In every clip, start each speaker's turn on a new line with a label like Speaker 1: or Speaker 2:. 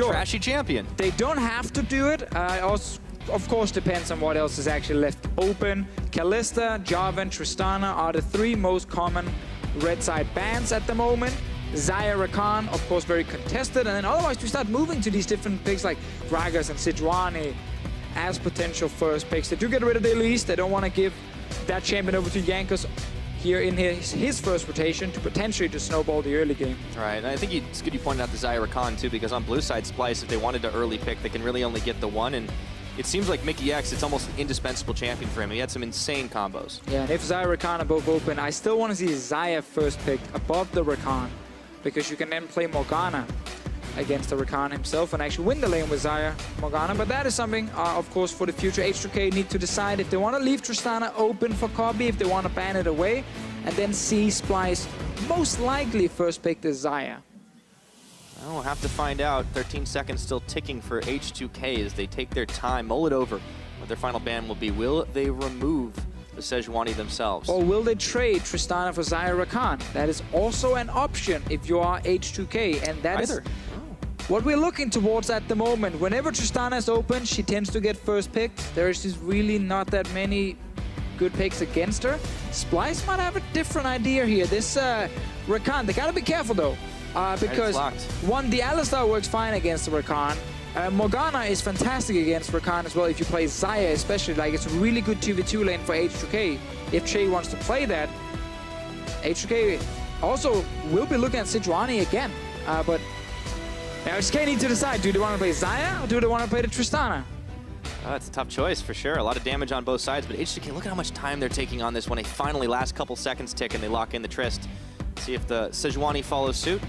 Speaker 1: trashy champion.
Speaker 2: They don't have to do it. Also, of course, depends on what else is actually left open. Kalista, Jarvan, Tristana are the 3 most common red side bans at the moment. Xayah, Rakan, of course, very contested. And then otherwise, we start moving to these different picks like Gragas and Sejuani as potential first picks. They do get rid of the Elise. They don't want to give that champion over to Jankos here in his first rotation to potentially just snowball the early game.
Speaker 1: Right, and I think it's good you pointed out the Xayah Rakan too, because on blue side Splyce, if they wanted to early pick, they can really only get the one, and it seems like Mickey X, it's almost an indispensable champion for him. He had some insane combos.
Speaker 2: Yeah, and if Xayah Rakan are both open, I still want to see Xayah first pick above the Rakan, because you can then play Morgana against the Rakan himself and actually win the lane with Xayah Morgana. But that is something, of course, for the future. H2K need to decide if they want to leave Tristana open for Copy, if they want to ban it away, and then see Splyce most likely first pick the Xayah.
Speaker 1: Well, we'll have to find out. 13 seconds still ticking for H2K as they take their time, mull it over what their final ban will be. Will they remove the Sejuani themselves?
Speaker 2: Or will they trade Tristana for Xayah Rakan? That is also an option if you are H2K, and that is what we're looking towards at the moment. Whenever Tristana is open, she tends to get first picked. There is just really not that many good picks against her. Splyce might have a different idea here. This Rakan, they gotta be careful though, because one, the Alistar works fine against the Rakan. Morgana is fantastic against Rakan as well if you play Xayah especially. Like, it's a really good 2v2 lane for H2K if Che wants to play that. H2K also will be looking at Sejuani again, but now H2K need to decide, do they want to play Xayah or do they want to play the Tristana?
Speaker 1: It's a tough choice for sure. A lot of damage on both sides, but H2K, look at how much time they're taking on this when they finally last couple seconds tick and they lock in the Trist. See if the Sejuani follows suit.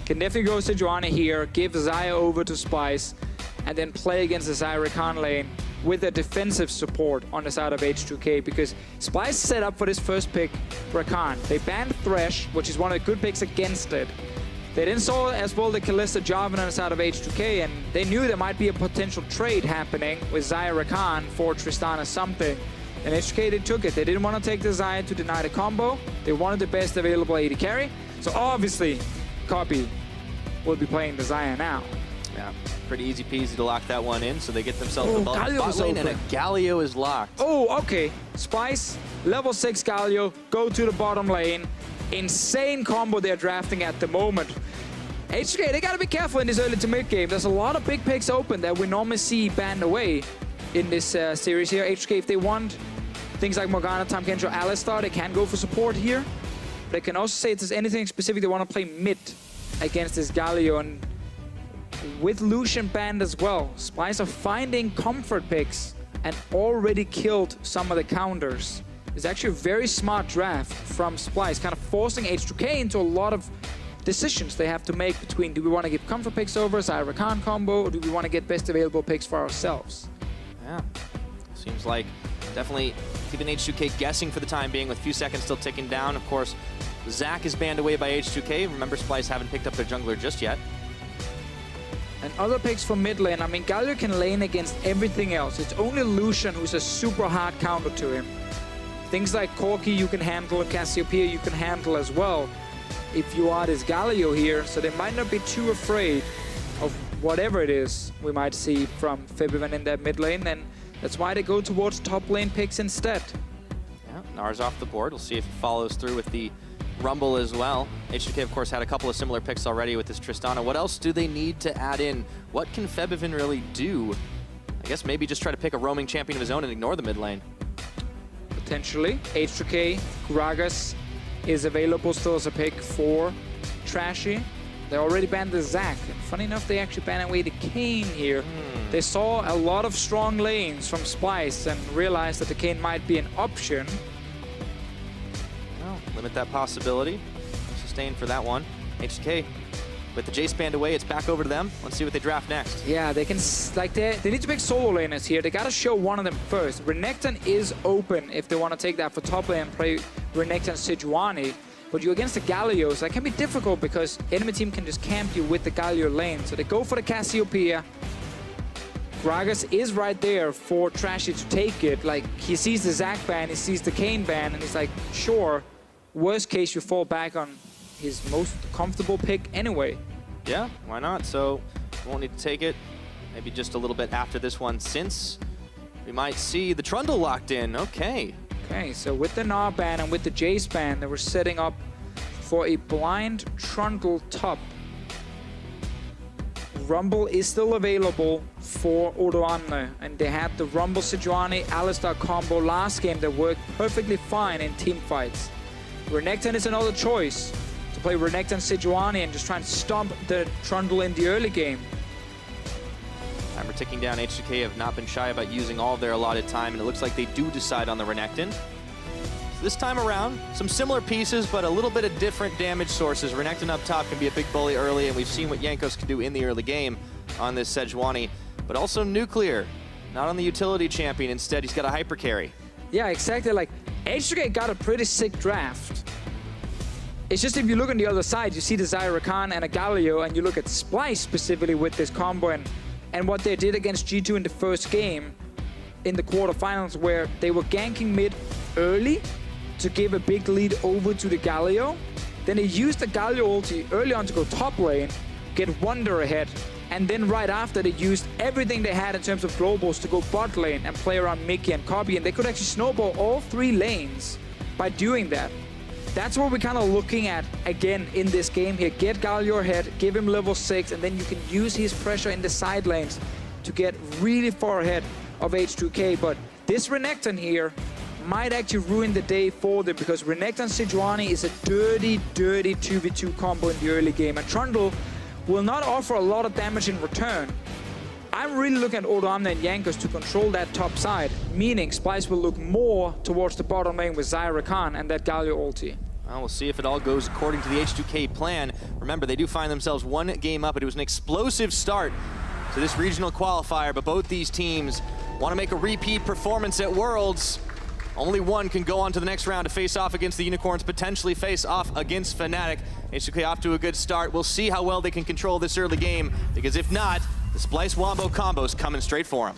Speaker 2: Can definitely go Sejuani here, give Xayah over to Splyce, and then play against the Xayah Rakan lane with a defensive support on the side of H2K, because Splyce set up for this first pick Rakan. They banned Thresh, which is one of the good picks against it. They then saw as well the Kalista Jarvan on the side of H2K, and they knew there might be a potential trade happening with Xayah Rakan for Tristana something. And H2K, they took it. They didn't want to take the Xayah to deny the combo. They wanted the best available AD carry. So obviously, Copy will be playing the Xayah now.
Speaker 1: Yeah, pretty easy peasy to lock that one in, so they get themselves the bot lane, and a Galio is locked.
Speaker 2: Oh, okay. Splyce, level 6 Galio, go to the bottom lane. Insane combo they're drafting at the moment. H2K, they gotta be careful in this early to mid game. There's a lot of big picks open that we normally see banned away in this series here. H2K, if they want things like Morgana, Tahm Kench, or Alistar, they can go for support here. They can also say if there's anything specific they want to play mid against this Galio, and with Lucian banned as well, Splyce are finding comfort picks and already killed some of the counters. It's actually a very smart draft from Splyce, kind of forcing H2K into a lot of decisions they have to make between, do we want to give comfort picks over Xayah Rakan combo, or do we want to get best available picks for ourselves?
Speaker 1: Yeah, seems like definitely keeping H2K guessing for the time being with a few seconds still ticking down. Of course, Zac is banned away by H2K. Remember, Splyce haven't picked up their jungler just yet.
Speaker 2: And other picks for mid lane, I mean, Galio can lane against everything else. It's only Lucian who's a super hard counter to him. Things like Corki you can handle, Cassiopeia you can handle as well if you are this Galio here, so they might not be too afraid of whatever it is we might see from Febiven in that mid lane, and that's why they go towards top lane picks instead.
Speaker 1: Yeah, Nars off the board. We'll see if he follows through with the Rumble as well. H2K, of course, had a couple of similar picks already with this Tristana. What else do they need to add in? What can Febiven really do? I guess maybe just try to pick a roaming champion of his own and ignore the mid lane.
Speaker 2: Potentially. H2K, Gragas is available still as a pick for Trashy. They already banned the Zac. And funny enough, they actually banned away the Kayn here. They saw a lot of strong lanes from Splyce and realized that the Kayn might be an option.
Speaker 1: Well, limit that possibility. Sustain for that one. H2K, with the Jace banned away, it's back over to them. Let's see what they draft next.
Speaker 2: Yeah, they can, like, they need to pick solo laners here. They gotta show one of them first. Renekton is open if they want to take that for top lane and play Renekton Sejuani. But you against the Galios, that can be difficult because enemy team can just camp you with the Galio lane. So they go for the Cassiopeia. Gragas is right there for Trashy to take it. Like, he sees the Zac ban, he sees the Kayn ban, and he's like, sure, worst case you fall back on his most comfortable pick anyway.
Speaker 1: Yeah, why not? So won't need to take it. Maybe just a little bit after this one, since we might see the Trundle locked in. Okay.
Speaker 2: Okay, so with the Gnar ban and with the Jace ban, they were setting up for a blind Trundle top. Rumble is still available for Odoamne, and they had the Rumble Sejuani Alistar combo last game that worked perfectly fine in team fights. Renekton is another choice to play Renekton Sejuani and just try and stomp the Trundle in the early game.
Speaker 1: Timer ticking down. H2K have not been shy about using all of their allotted time, and it looks like they do decide on the Renekton. So this time around, some similar pieces, but a little bit of different damage sources. Renekton up top can be a big bully early, and we've seen what Jankos can do in the early game on this Sejuani. But also Nuclear, not on the utility champion. Instead, he's got a hyper carry.
Speaker 2: Yeah, exactly. Like, H2K got a pretty sick draft. It's just if you look on the other side, you see the Zyra Khan and a Galio, and you look at Splyce specifically with this combo and what they did against G2 in the first game in the quarterfinals, where they were ganking mid early to give a big lead over to the Galio. Then they used the Galio ulti early on to go top lane, get Wonder ahead, and then right after they used everything they had in terms of globals to go bot lane and play around Mickey and Cobby, and they could actually snowball all 3 lanes by doing that. That's what we're kind of looking at again in this game here. Get Galio ahead, give him level 6, and then you can use his pressure in the side lanes to get really far ahead of H2K. But this Renekton here might actually ruin the day for them, because Renekton Sejuani is a dirty 2v2 combo in the early game, and Trundle will not offer a lot of damage in return. I'm really looking at Odoamne and Jankos to control that top side, meaning Splyce will look more towards the bottom lane with Zyra Khan and that Galio ulti.
Speaker 1: Well, we'll see if it all goes according to the H2K plan. Remember, they do find themselves 1 game up, but it was an explosive start to this regional qualifier, but both these teams want to make a repeat performance at Worlds. Only one can go on to the next round to face off against the Unicorns, potentially face off against Fnatic. H2K off to a good start. We'll see how well they can control this early game, because if not, the Splyce Wombo combo's coming straight for them.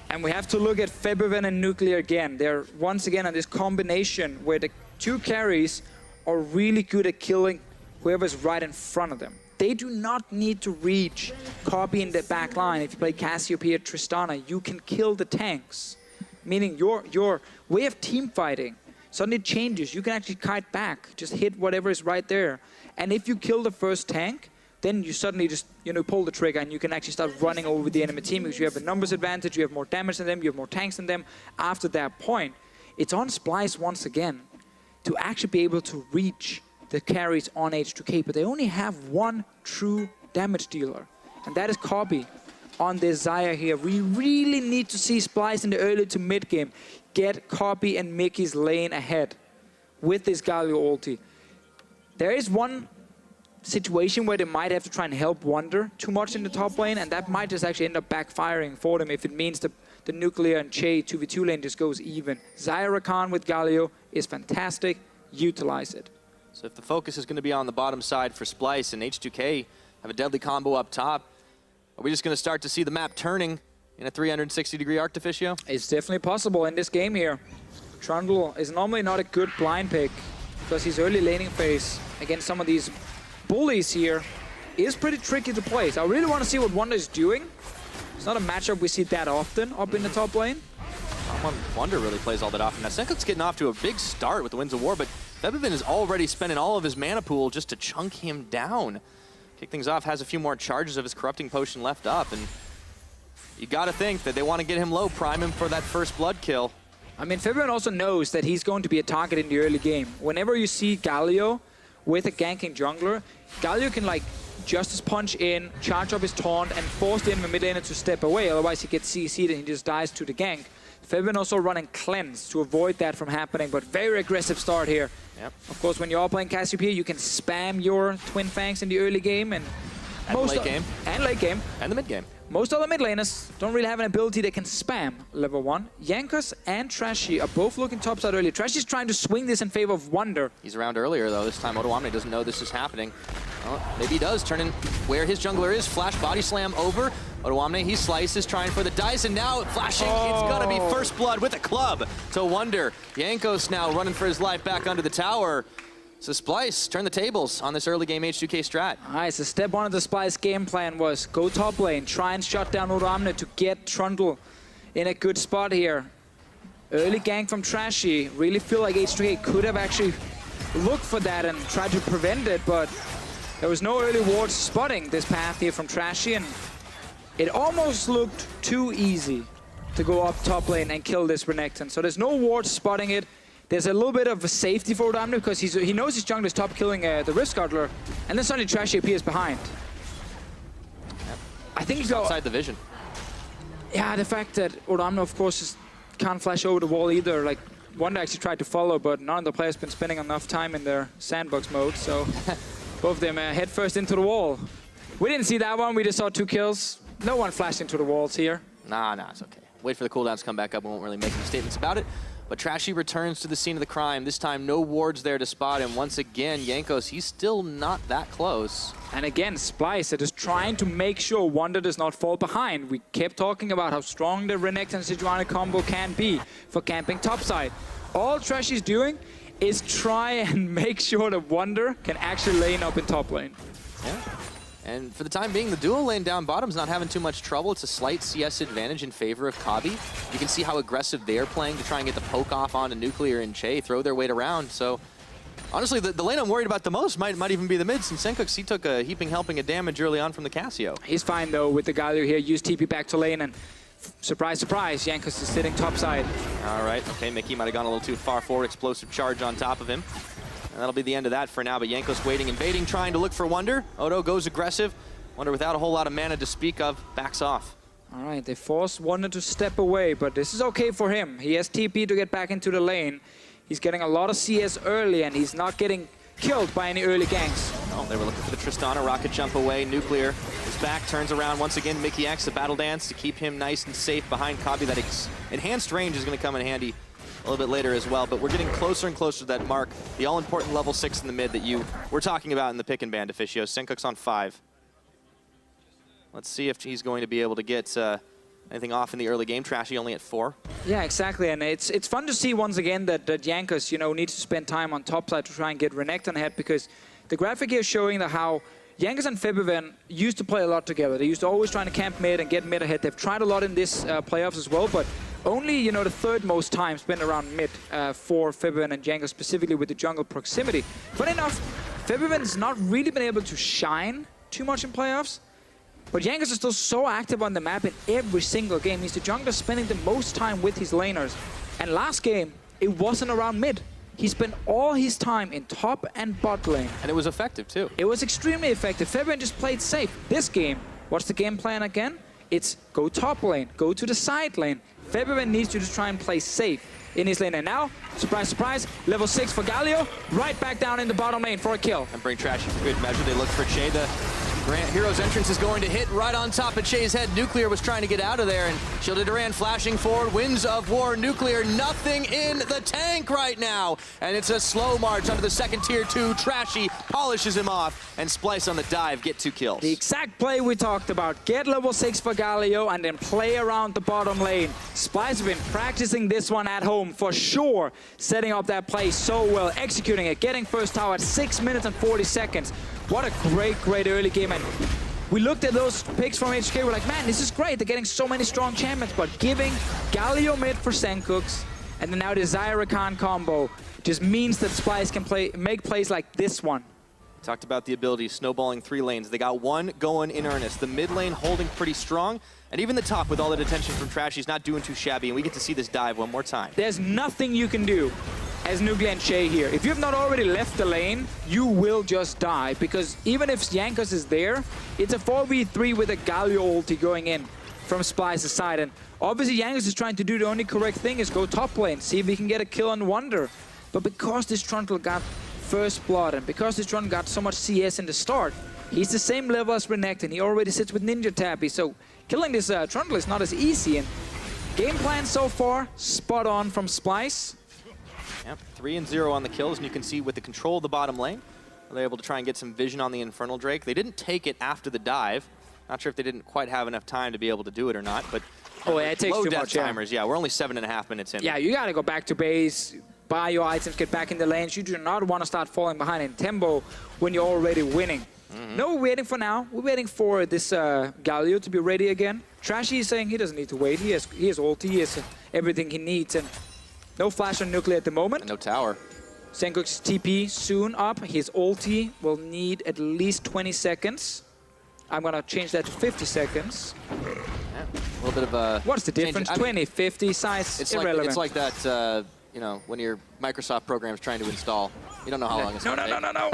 Speaker 2: And we have to look at Febiven and Nuclear again. They're once again on this combination where the 2 carries are really good at killing whoever's right in front of them. They do not need to reach Copy in the back line. If you play Cassiopeia, Tristana, you can kill the tanks. Meaning your way of team fighting suddenly changes. You can actually kite back, just hit whatever is right there. And if you kill the first tank, then you suddenly just, pull the trigger and you can actually start running over the enemy team, because you have a numbers advantage, you have more damage than them, you have more tanks than them. After that point, it's on Splyce once again to actually be able to reach the carries on H2K, but they only have 1 true damage dealer, and that is Cobby on this Xayah here. We really need to see Splyce in the early to mid game get Cobby and Mickey's lane ahead with this Galio ulti. There is one situation where they might have to try and help Wonder too much in the top lane, and that might just actually end up backfiring for them if it means the Nuclear and Che 2v2 lane just goes even. Zyra Khan with Galio is fantastic. Utilize it.
Speaker 1: So if the focus is going to be on the bottom side for Splyce and H2K have a deadly combo up top, are we just going to start to see the map turning in a 360-degree Artificio?
Speaker 2: It's definitely possible in this game here. Trundle is normally not a good blind pick, because his early laning phase against some of these bullies here is pretty tricky to play. So I really want to see what Wonder is doing. It's not a matchup we see that often up in the top lane.
Speaker 1: Wonder really plays all that often. Now, Senkut's getting off to a big start with the Winds of War, but Febiven is already spending all of his mana pool just to chunk him down. Kick things off, has a few more charges of his Corrupting Potion left up, and you gotta think that they want to get him low, prime him for that first blood kill.
Speaker 2: I mean, Febiven also knows that he's going to be a target in the early game. Whenever you see Galio with a ganking jungler, Galio can Justice Punch in, charge up his taunt, and force the enemy mid laner to step away, otherwise he gets CC'd and he just dies to the gank. Febiven also running Cleanse to avoid that from happening, but very aggressive start here.
Speaker 1: Yep.
Speaker 2: Of course, when you are playing Cassiopeia, you can spam your Twin Fangs in the early game and
Speaker 1: late game.
Speaker 2: And late game.
Speaker 1: And the mid game.
Speaker 2: Most other mid laners don't really have an ability they can spam level 1. Jankos and Trashy are both looking topside early. Trashy's trying to swing this in favor of Wonder.
Speaker 1: He's around earlier, though. This time, Odoamne doesn't know this is happening. Well, maybe he does. Turn in where his jungler is. Flash body slam over. Odoamne, he slices, trying for the dice, and now flashing. It's gonna be first blood with a club to Wonder. Jankos now running for his life back under the tower. So Splyce turn the tables on this early game H2K strat.
Speaker 2: All right, so step one of the Splyce game plan was go top lane, try and shut down Uramne to get Trundle in a good spot here. Early gank from Trashy. Really feel like H2K could have actually looked for that and tried to prevent it, but there was no early wards spotting this path here from Trashy, and it almost looked too easy to go up top lane and kill this Renekton. So there's no wards spotting it. There's a little bit of a safety for Uramne because he knows his jungler is top killing the Rift Scuttler, and then suddenly Trashy appears behind.
Speaker 1: Yep.
Speaker 2: I think
Speaker 1: he's outside the vision.
Speaker 2: Yeah, the fact that Uramne, of course, can't flash over the wall either. Like, Wonder actually tried to follow, but none of the players been spending enough time in their sandbox mode, so both of them head first into the wall. We didn't see that one, we just saw 2 kills. No one flashed into the walls here.
Speaker 1: Nah, it's okay. Wait for the cooldowns to come back up. We won't really make any statements about it. But Trashy returns to the scene of the crime. This time, no wards there to spot him. Once again, Jankos, he's still not that close. And
Speaker 2: again, Splyce is just trying to make sure Wonder does not fall behind. We kept talking about how strong the Renekton and Sejuani combo can be for camping topside. All Trashy's doing is try and make sure that Wonder can actually lane up in top lane.
Speaker 1: Yeah. And for the time being, the duo lane down bottom's not having too much trouble. It's a slight CS advantage in favor of Kabi. You can see how aggressive they're playing to try and get the poke off onto Nuclear and Che, throw their weight around. So honestly, the lane I'm worried about the most might even be the mid, since Sencux, he took a heaping helping of damage early on from the Cassio.
Speaker 2: He's fine though with the Galio here. Use TP back to lane, and surprise, surprise, Jankos is sitting topside.
Speaker 1: All right, okay, Mickey might have gone a little too far forward. Explosive charge on top of him. And that'll be the end of that for now, but Jankos waiting and baiting, trying to look for Wonder. Odo goes aggressive. Wonder without a whole lot of mana to speak of, backs off.
Speaker 2: All right, they force Wonder to step away, but this is okay for him. He has TP to get back into the lane. He's getting a lot of CS early, and he's not getting killed by any early ganks.
Speaker 1: Oh, they were looking for the Tristana, rocket jump away. Nuclear is back, turns around once again. Mickey X, the battle dance to keep him nice and safe behind Kabi. That enhanced range is going to come in handy a little bit later as well, but we're getting closer and closer to that mark. The all-important level 6 in the mid that you were talking about in the pick and ban, Deficio. Sencux on 5. Let's see if he's going to be able to get anything off in the early game. Trashy only at 4.
Speaker 2: Yeah, exactly, and it's fun to see once again that Jankos, you know, needs to spend time on top side to try and get Renekton ahead, because the graphic here is showing how Jankos and Febiven used to play a lot together. They used to always try to camp mid and get mid ahead. They've tried a lot in this playoffs as well, but only, you know, the third most time spent around mid for Febiven and Jankos, specifically with the jungle proximity. Funny enough, Febiven's not really been able to shine too much in playoffs, but Jankos is still so active on the map in every single game. He's the jungler spending the most time with his laners. And last game, it wasn't around mid. He spent all his time in top and bot lane.
Speaker 1: And it was effective too.
Speaker 2: It was extremely effective. Febiven just played safe. This game, what's the game plan again? It's go top lane, go to the side lane. Febiven needs to just try and play safe in his lane. And now, surprise, surprise, level 6 for Galio, right back down in the bottom lane for a kill.
Speaker 1: And bring Trashy for good measure. They look for Che. The Hero's entrance is going to hit right on top of Che's head. Nuclear was trying to get out of there, and Shielded Duran flashing forward. Winds of War. Nuclear, nothing in the tank right now. And it's a slow march under the second tier 2. Trashy polishes him off, and Splyce on the dive, get 2 kills.
Speaker 2: The exact play we talked about. Get level 6 for Galio and then play around the bottom lane. Splyce has been practicing this one at home for sure, setting up that play so well, executing it, getting first tower at 6 minutes and 40 seconds. What a great early game. And we looked at those picks from H2K, we're like, man, this is great. They're getting so many strong champions, but giving Galio mid for Sencux and then now the Zyra-Khan combo just means that Splyce can make plays like this one.
Speaker 1: Talked about the ability snowballing 3 lanes. They got one going in earnest. The mid lane holding pretty strong, and even the top with all the detention from Trashy's not doing too shabby, and we get to see this dive one more time.
Speaker 2: There's nothing you can do as Nuclear and Che here. If you have not already left the lane, you will just die, because even if Jankos is there, it's a 4v3 with a Galio ulti going in from Splyce's side, and obviously Jankos is trying to do the only correct thing is go top lane, see if he can get a kill on Wonder. But because this Trundle got first blood, and because this Trundle got so much CS in the start, he's the same level as Renekton. He already sits with Ninja Tappy, so killing this Trundle is not as easy. And game plan so far, spot on from Splyce.
Speaker 1: Yep, 3-0 on the kills, and you can see with the control of the bottom lane, they're able to try and get some vision on the Infernal Drake. They didn't take it after the dive. Not sure if they didn't quite have enough time to be able to do it or not, but
Speaker 2: oh, yeah, it takes
Speaker 1: low
Speaker 2: too
Speaker 1: death
Speaker 2: much
Speaker 1: timers. Yeah, we're only 7.5 minutes in.
Speaker 2: Yeah, you gotta go back to base, buy your items, get back in the lanes. You do not want to start falling behind in tempo when you're already winning. No, we're waiting for now. We're waiting for this Galio to be ready again. Trashy is saying he doesn't need to wait. He has ulti, he has everything he needs. And no flash on nuclear at the moment.
Speaker 1: And no tower.
Speaker 2: Senkuk's TP soon up. His ulti will need at least 20 seconds. I'm going to change that to 50 seconds.
Speaker 1: Yeah, a little bit of a...
Speaker 2: What's the difference? 20, 50, size,
Speaker 1: it's
Speaker 2: irrelevant.
Speaker 1: It's like that, you know, when your Microsoft program is trying to install. You don't know how long it's going to take.
Speaker 2: No.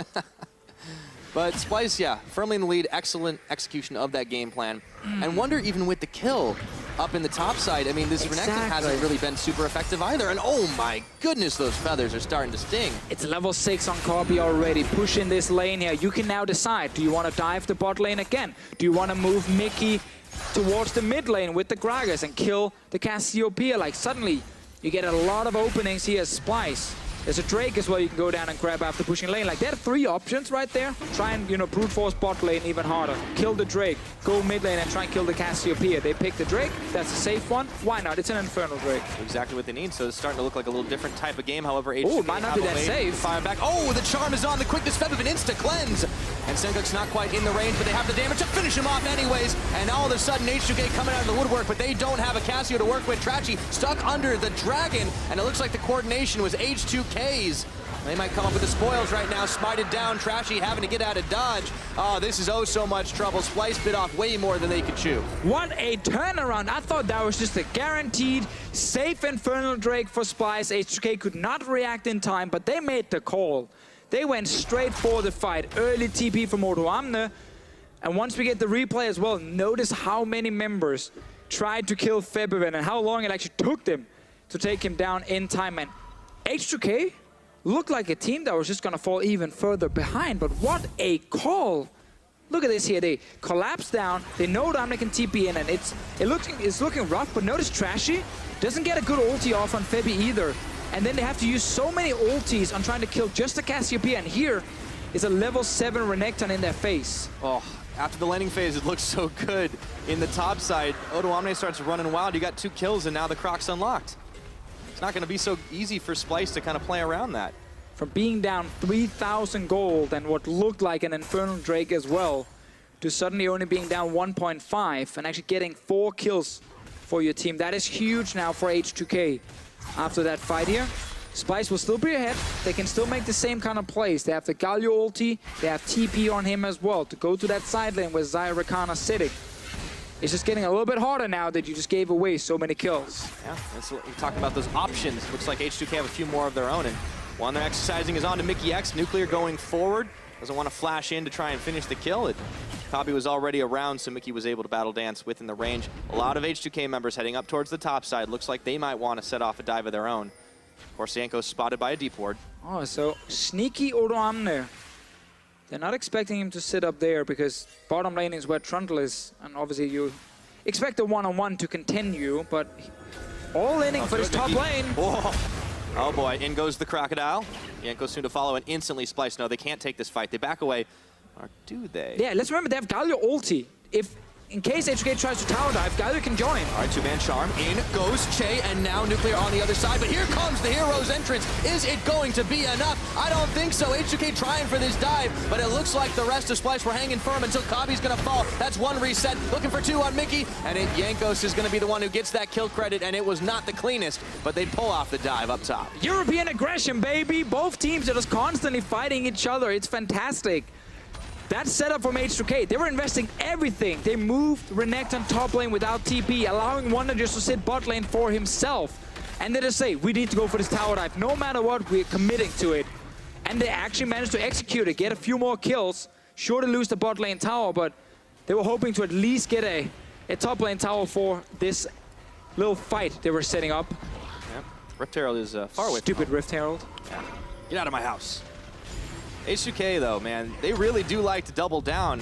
Speaker 1: But Splyce, yeah, firmly in the lead. Excellent execution of that game plan. And wonder, even with the kill up in the top side, I mean, this Renekton hasn't really been super effective either. And oh my goodness, those feathers are starting to sting.
Speaker 2: It's level 6 on Corby already, pushing this lane here. You can now decide, do you want to dive the bot lane again? Do you want to move Mickey towards the mid lane with the Gragas and kill the Cassiopeia? Like, suddenly, you get a lot of openings here as Splyce. There's a Drake as well you can go down and grab after pushing lane. Like, there are 3 options right there. Try and, you know, brute force bot lane even harder. Kill the Drake. Go mid lane and try and kill the Cassiopeia. They pick the Drake. That's a safe one. Why not? It's an Infernal Drake.
Speaker 1: Exactly what they need. So it's starting to look like a little different type of game. However, H2K
Speaker 2: it might not be that safe.
Speaker 1: Fire back. Oh, the charm is on. The quickness fed of an insta-cleanse. And Senkuk's not quite in the range, but they have the damage to finish him off anyways. And all of a sudden, H2K coming out of the woodwork, but they don't have a Cassio to work with. Trashy stuck under the dragon, and it looks like the coordination was H2K's. They might come up with the spoils right now. Smited down, Trashy having to get out of dodge. Oh, this is oh so much trouble. Splyce bit off way more than they could chew.
Speaker 2: What a turnaround. I thought that was just a guaranteed safe Infernal Drake for Splyce. H2K could not react in time, but they made the call. They went straight for the fight. Early TP from Odoamne. And once we get the replay as well, notice how many members tried to kill Febiven and how long it actually took them to take him down in time. And H2K looked like a team that was just going to fall even further behind, but what a call. Look at this here. They collapse down. They know Dominic can TP in, and it's looking rough, but notice Trashy doesn't get a good ulti off on Febi either. And then they have to use so many ultis on trying to kill just the Cassiopeia, and here is a level 7 Renekton in their face.
Speaker 1: Oh, after the laning phase, it looks so good. In the top side, Odoamne starts running wild. You got 2 kills, and now the Croc's unlocked. It's not going to be so easy for Splyce to kind of play around that.
Speaker 2: From being down 3,000 gold and what looked like an Infernal Drake as well, to suddenly only being down 1.5 and actually getting 4 kills for your team. That is huge now for H2K. After that fight here, Splyce will still be ahead. They can still make the same kind of plays. They have the Galio ulti, they have TP on him as well to go to that side lane where Zyrakana's sitting. It's just getting a little bit harder now that you just gave away so many kills.
Speaker 1: Yeah, that's what we talked about, those options. Looks like H2K have a few more of their own, and one they're exercising is on to Mickey X. Nuclear going forward. Doesn't want to flash in to try and finish the kill. Copy was already around, so Mickey was able to battle dance within the range. A lot of H2K members heading up towards the top side. Looks like they might want to set off a dive of their own. Of course, Yanko's spotted by a deep ward.
Speaker 2: Oh, so sneaky Odoamne. They're not expecting him to sit up there because bottom lane is where Trundle is. And obviously you expect the one-on-one to continue, but all inning for this top lane.
Speaker 1: Whoa. Oh boy, in goes the Crocodile. Yanko soon to follow, and instantly Splyce. No, they can't take this fight. They back away. Or do they?
Speaker 2: Yeah, let's remember they have Galio ulti. In case H2K tries to tower dive, Galio can join.
Speaker 1: All right, 2-man charm. In goes Che, and now Nuclear on the other side. But here comes the hero's entrance. Is it going to be enough? I don't think so. H2K trying for this dive, but it looks like the rest of Splyce were hanging firm until Kabi's going to fall. That's 1 reset. Looking for 2 on Mickey, and Yankos is going to be the one who gets that kill credit, and it was not the cleanest, but they pull off the dive up top.
Speaker 2: European aggression, baby. Both teams are just constantly fighting each other. It's fantastic. That setup from H2K, they were investing everything. They moved Renekton top lane without TP, allowing Wonder just to sit bot lane for himself. And they just say, we need to go for this tower dive. No matter what, we're committing to it. And they actually managed to execute it, get a few more kills. Sure to lose the bot lane tower, but they were hoping to at least get a top lane tower for this little fight they were setting up.
Speaker 1: Yep. Rift Herald is far away.
Speaker 2: Stupid Rift Herald.
Speaker 1: Yeah. Get out of my house. H2K, though, man, they really do like to double down.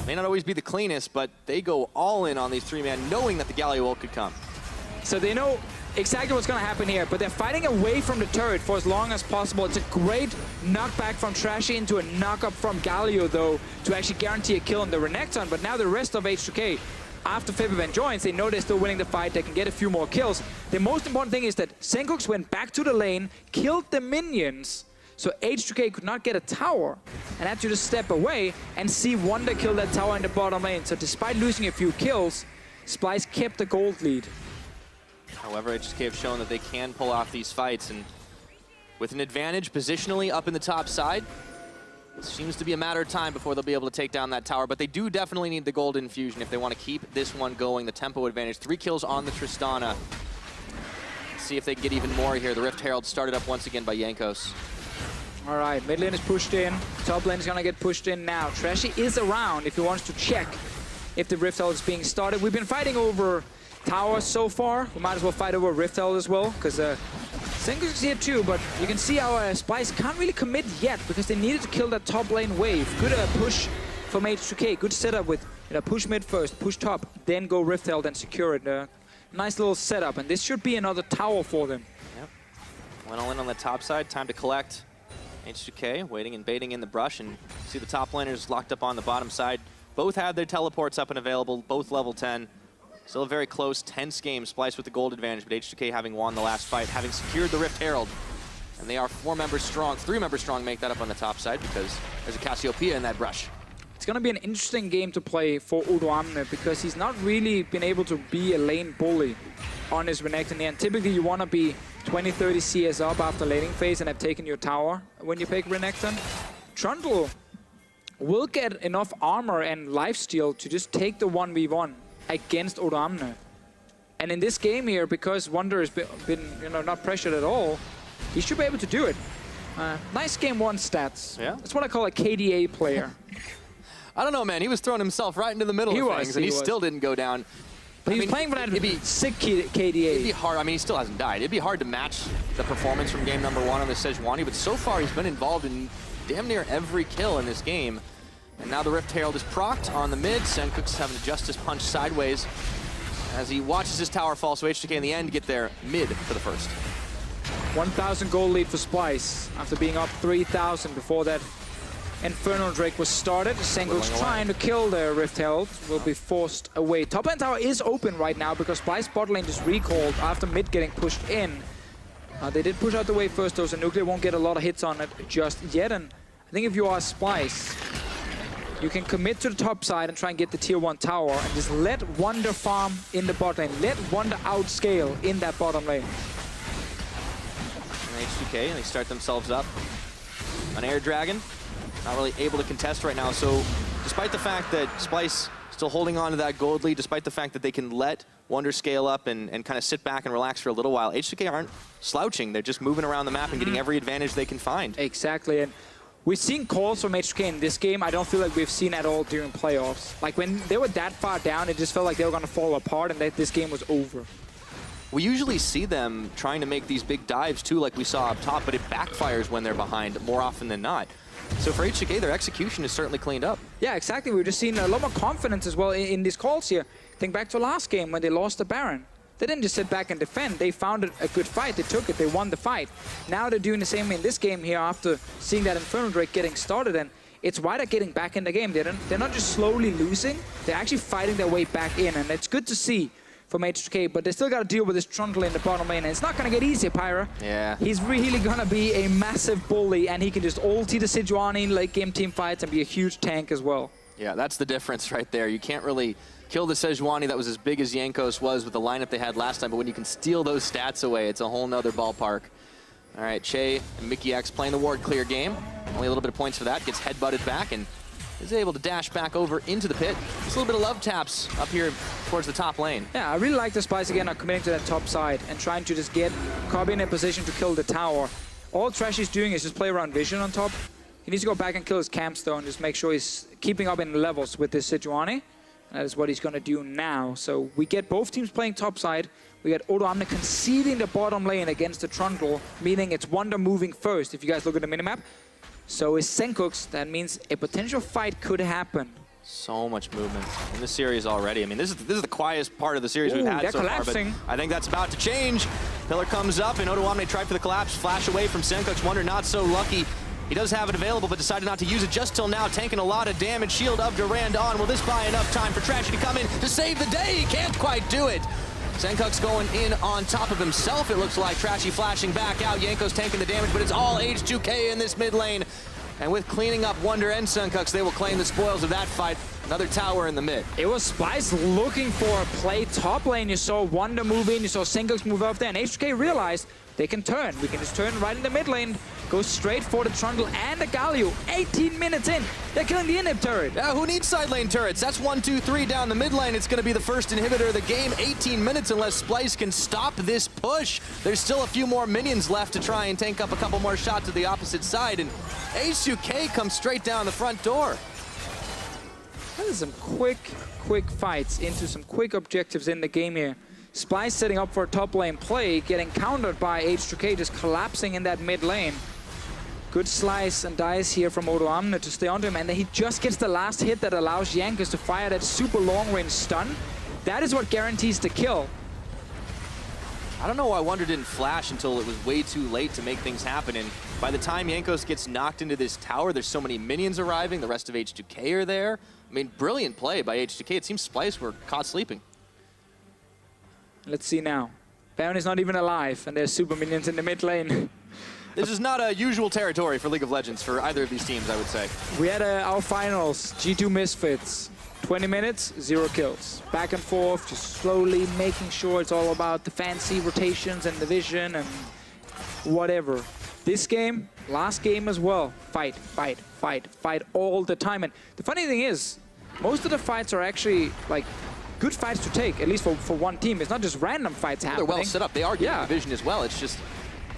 Speaker 1: May not always be the cleanest, but they go all in on these 3-man, knowing that the Galio ult could come.
Speaker 2: So they know exactly what's going to happen here, but they're fighting away from the turret for as long as possible. It's a great knockback from Trashy into a knock-up from Galio, though, to actually guarantee a kill on the Renekton. But now the rest of H2K after Febiven joins, they know they're still winning the fight. They can get a few more kills. The most important thing is that Sencux went back to the lane, killed the minions, so H2K could not get a tower and had to just step away and see Wonder kill that tower in the bottom lane. So despite losing a few kills, Splyce kept the gold lead.
Speaker 1: However, H2K have shown that they can pull off these fights, and with an advantage positionally up in the top side, it seems to be a matter of time before they'll be able to take down that tower, but they do definitely need the gold infusion if they want to keep this one going. The tempo advantage, 3 kills on the Tristana. Let's see if they can get even more here. The Rift Herald started up once again by Jankos.
Speaker 2: All right, mid lane is pushed in. Top lane is gonna get pushed in now. Trashy is around if he wants to check if the Rift Herald is being started. We've been fighting over towers so far. We might as well fight over Rift Herald as well, because Sencux is here too, but you can see how Splyce can't really commit yet because they needed to kill that top lane wave. Good push from H2K. Good setup with push mid first, push top, then go Rift Herald and secure it. Nice little setup, and this should be another tower for them.
Speaker 1: Yep. Went all in on the top side. Time to collect. H2K waiting and baiting in the brush, and see the top laners locked up on the bottom side. Both had their teleports up and available, both level 10. Still a very close, tense game. Splyce with the gold advantage, but H2K having won the last fight, having secured the Rift Herald. And they are 4 members strong, 3 members strong, make that up on the top side because there's a Cassiopeia in that brush.
Speaker 2: It's going to be an interesting game to play for Odoamne because he's not really been able to be a lane bully on his Renekton. And typically you want to be 20-30 CS up after laning phase and have taken your tower when you pick Renekton. Trundle will get enough armor and lifesteal to just take the 1v1 against Odoamne. And in this game here, because Wonder has been not pressured at all, he should be able to do it. Nice game 1 stats.
Speaker 1: Yeah.
Speaker 2: That's what I call a KDA player.
Speaker 1: I don't know, man. He was throwing himself right into the middle of things, and he still didn't go down.
Speaker 2: But he's playing for that sick KDA.
Speaker 1: It'd be hard. I mean, he still hasn't died. It'd be hard to match the performance from game number 1 on the Sejuani, but so far he's been involved in damn near every kill in this game. And now the Rift Herald is procced on the mid. Sencux having to adjust his punch sideways as he watches his tower fall, so H2K in the end get there mid for the first.
Speaker 2: 1,000 gold lead for Splyce after being up 3,000 before that Infernal Drake was started. Sencux trying to kill the Rift Herald will be forced away. Top lane tower is open right now because Splyce bot lane just recalled after mid getting pushed in. They did push out the wave first though, so Nuclear won't get a lot of hits on it just yet. And I think if you are Splyce, you can commit to the top side and try and get the tier 1 tower and just let Wonder farm in the bot lane. Let Wonder outscale in that bottom lane.
Speaker 1: And H2K, they start themselves up. An Air Dragon, not really able to contest right now. So despite the fact that Splyce still holding on to that gold lead, despite the fact that they can let Wonder scale up and kind of sit back and relax for a little while, H2K aren't slouching. They're just moving around the map and getting every advantage they can find.
Speaker 2: Exactly. And we've seen calls from H2K in this game I don't feel like we've seen at all during playoffs. Like when they were that far down, it just felt like they were going to fall apart and that this game was over.
Speaker 1: We usually see them trying to make these big dives too, like we saw up top, but it backfires when they're behind more often than not. So for H2K, their execution is certainly cleaned up.
Speaker 2: Yeah, exactly. We've just seen a lot more confidence as well in these calls here. Think back to last game when they lost the Baron. They didn't just sit back and defend. They found a good fight. They took it. They won the fight. Now they're doing the same in this game here after seeing that Infernal Drake getting started. And it's why they're getting back in the game. They're not just slowly losing. They're actually fighting their way back in. And it's good to see from H2K. But they still got to deal with this Trundle in the bottom lane. And it's not going to get easier, Pyra.
Speaker 1: Yeah.
Speaker 2: He's really going to be a massive bully. And he can just ulti the Sejuani in late game team fights and be a huge tank as well. Yeah,
Speaker 1: that's the difference right there. You can't really kill the Sejuani that was as big as Jankos was with the lineup they had last time, but when you can steal those stats away, it's a whole nother ballpark. All right, Che and Mickey X playing the ward clear game. Only a little bit of points for that. Gets headbutted back and is able to dash back over into the pit. Just a little bit of love taps up here towards the top lane.
Speaker 2: Yeah, I really like the Splyce again are committing to that top side and trying to just get Cobb in a position to kill the tower. All Trash is doing is just play around vision on top. He needs to go back and kill his campstone, just make sure he's keeping up in levels with this Sejuani. That is what he's going to do now. So we get both teams playing topside. We get Odoamne conceding the bottom lane against the Trundle, meaning it's Wonder moving first, if you guys look at the minimap. So is Sencux. That means a potential fight could happen.
Speaker 1: So much movement in the series already. I mean, this is the quietest part of the series we've had so
Speaker 2: collapsing.
Speaker 1: far, but I think that's about to change. Pillar comes up, and Odoamne tried for the collapse. Flash away from Sencux. Wonder not so lucky. He does have it available, but decided not to use it just till now, tanking a lot of damage. Shield of Durand on. Will this buy enough time for Trashy to come in to save the day? He can't quite do it. Senkuk's going in on top of himself, it looks like. Trashy flashing back out. Yanko's tanking the damage, but it's all H2K in this mid lane. And with cleaning up Wonder and Senkuk's, they will claim the spoils of that fight. Another tower in the mid.
Speaker 2: It was Splyce looking for a play top lane. You saw Wonder move in, you saw Senkuk's move up there, and H2K realized they can turn. We can just turn right in the mid lane, go straight for the Trundle and the Galio. 18 minutes in, they're killing the inhib turret.
Speaker 1: Yeah, who needs side lane turrets? That's 1, 2, 3 down the mid lane. It's going to be the first inhibitor of the game. 18 minutes unless Splyce can stop this push. There's still a few more minions left to try and tank up a couple more shots to the opposite side, and H2K comes straight down the front door.
Speaker 2: That is some quick fights into some quick objectives in the game here. Splyce setting up for a top lane play, getting countered by H2K, just collapsing in that mid lane. Good slice and dice here from Odoamne to stay onto him, and then he just gets the last hit that allows Jankos to fire that super long-range stun. That is what guarantees the kill.
Speaker 1: I don't know why Wonder didn't flash until it was way too late to make things happen, and by the time Jankos gets knocked into this tower, there's so many minions arriving, the rest of H2K are there. I mean, brilliant play by H2K. It seems Splyce were caught sleeping.
Speaker 2: Let's see now. Baron is not even alive, and there's super minions in the mid lane.
Speaker 1: This is not a usual territory for League of Legends for either of these teams, I would say.
Speaker 2: We had our finals, G2 Misfits. 20 minutes, 0 kills. Back and forth, just slowly making sure it's all about the fancy rotations and the vision and whatever. This game, last game as well, fight all the time. And the funny thing is, most of the fights are actually like good fights to take, at least for one team. It's not just random fights happening.
Speaker 1: They're well set up. They are getting the vision as well. It's just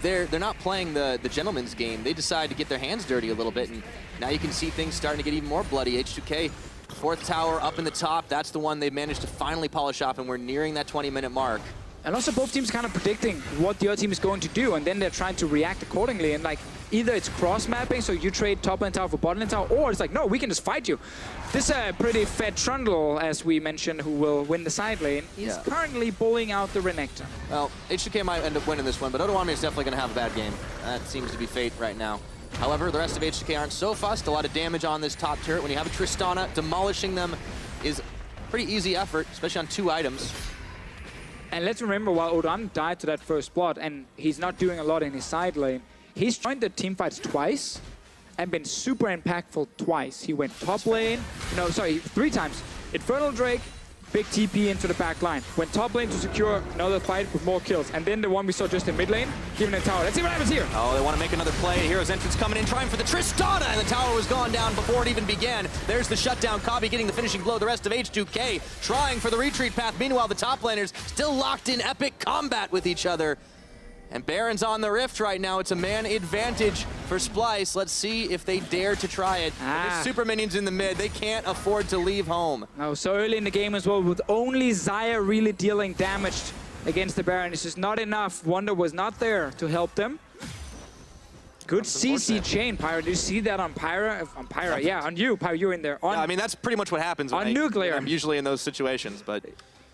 Speaker 1: they're not playing the gentleman's game. They decide to get their hands dirty a little bit, and now you can see things starting to get even more bloody. H2K, fourth tower up in the top. That's the one they've managed to finally polish off, and we're nearing that 20-minute mark.
Speaker 2: And also both teams kind of predicting what the other team is going to do, and then they're trying to react accordingly. And like, either it's cross-mapping, so you trade top lane tower for bottom lane tower, or it's like, no, we can just fight you. This pretty fed Trundle, as we mentioned, who will win the side lane, is currently bullying out the Renekton.
Speaker 1: Well, H2K might end up winning this one, but Odoamne is definitely going to have a bad game. That seems to be fate right now. However, the rest of H2K aren't so fussed. A lot of damage on this top turret. When you have a Tristana, demolishing them is pretty easy effort, especially on 2 items.
Speaker 2: And let's remember, while Odoamne died to that first blood, and he's not doing a lot in his side lane, he's joined the teamfights twice and been super impactful twice. He went top lane, no, sorry, 3 times. Infernal Drake, big TP into the back line. Went top lane to secure another fight with more kills. And then the one we saw just in mid lane, giving a tower. Let's see what happens here.
Speaker 1: Oh, they want to make another play. Hero's entrance coming in, trying for the Tristana, and the tower was gone down before it even began. There's the shutdown. Kabi getting the finishing blow. The rest of H2K trying for the retreat path. Meanwhile, the top laners still locked in epic combat with each other. And Baron's on the rift right now. It's a man advantage for Splyce. Let's see if they dare to try it. There's super minions in the mid. They can't afford to leave home.
Speaker 2: No, so early in the game as well, with only Xayah really dealing damage against the Baron. It's just not enough. Wonder was not there to help them. Good CC chain, Pyro. Did you see that on Pyro? On Pyro, yeah, on you, Pyro, you're in there. On,
Speaker 1: yeah, I mean, that's pretty much what happens
Speaker 2: on Nuclear.
Speaker 1: I'm usually in those situations, but